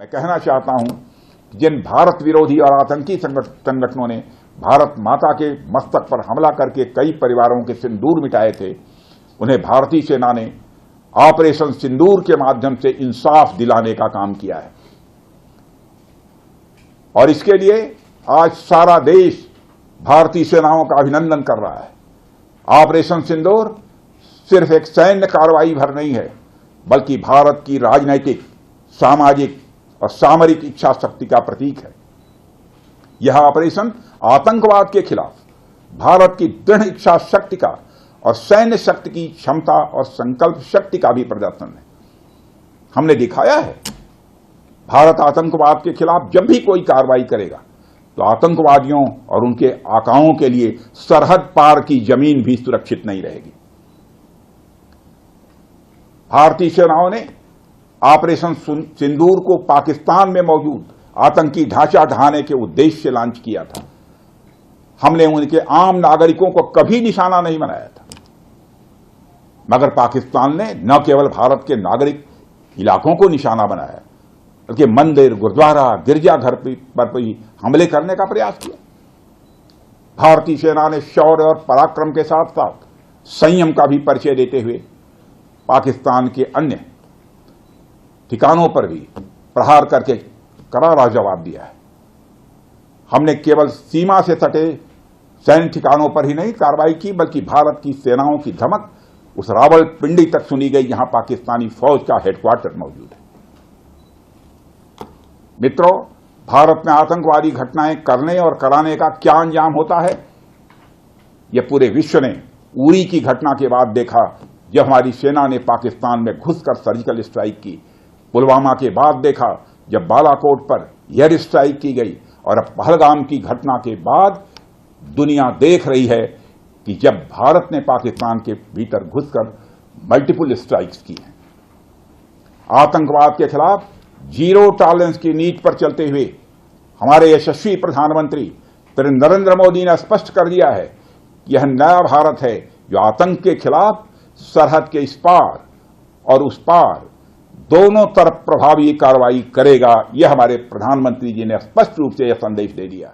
मैं कहना चाहता हूं कि जिन भारत विरोधी और आतंकी संगठनों ने भारत माता के मस्तक पर हमला करके कई परिवारों के सिंदूर मिटाए थे, उन्हें भारतीय सेना ने ऑपरेशन सिंदूर के माध्यम से इंसाफ दिलाने का काम किया है। और इसके लिए आज सारा देश भारतीय सेनाओं का अभिनंदन कर रहा है। ऑपरेशन सिंदूर सिर्फ एक सैन्य कार्रवाई भर नहीं है, बल्कि भारत की राजनैतिक, सामाजिक और सामरिक इच्छा शक्ति का प्रतीक है। यह ऑपरेशन आतंकवाद के खिलाफ भारत की दृढ़ इच्छा शक्ति का और सैन्य शक्ति की क्षमता और संकल्प शक्ति का भी प्रदर्शन है। हमने दिखाया है, भारत आतंकवाद के खिलाफ जब भी कोई कार्रवाई करेगा तो आतंकवादियों और उनके आकाओं के लिए सरहद पार की जमीन भी सुरक्षित नहीं रहेगी। भारतीय सेनाओं ने ऑपरेशन सिंदूर को पाकिस्तान में मौजूद आतंकी ढांचा ढहाने के उद्देश्य से लॉन्च किया था। हमने उनके आम नागरिकों को कभी निशाना नहीं बनाया था, मगर पाकिस्तान ने न केवल भारत के नागरिक इलाकों को निशाना बनाया, बल्कि मंदिर, गुरुद्वारा, गिरजाघर पर भी हमले करने का प्रयास किया। भारतीय सेना ने शौर्य और पराक्रम के साथ साथ संयम का भी परिचय देते हुए पाकिस्तान के अन्य ठिकानों पर भी प्रहार करके करारा जवाब दिया है। हमने केवल सीमा से सटे सैन्य ठिकानों पर ही नहीं कार्रवाई की, बल्कि भारत की सेनाओं की धमक उस रावलपिंडी तक सुनी गई जहां पाकिस्तानी फौज का हेडक्वार्टर मौजूद है। मित्रों, भारत में आतंकवादी घटनाएं करने और कराने का क्या अंजाम होता है, यह पूरे विश्व ने उरी की घटना के बाद देखा, जब हमारी सेना ने पाकिस्तान में घुसकर सर्जिकल स्ट्राइक की। पुलवामा के बाद देखा, जब बालाकोट पर एयर स्ट्राइक की गई, और अब पहलगाम की घटना के बाद दुनिया देख रही है कि जब भारत ने पाकिस्तान के भीतर घुसकर मल्टीपल स्ट्राइक्स की हैं। आतंकवाद के खिलाफ जीरो टॉलरेंस की नीति पर चलते हुए हमारे यशस्वी प्रधानमंत्री नरेंद्र मोदी ने स्पष्ट कर दिया है कि यह नया भारत है जो आतंक के खिलाफ सरहद के इस पार और उस पार दोनों तरफ प्रभावी कार्रवाई करेगा। यह हमारे प्रधानमंत्री जी ने स्पष्ट रूप से यह संदेश दे दिया।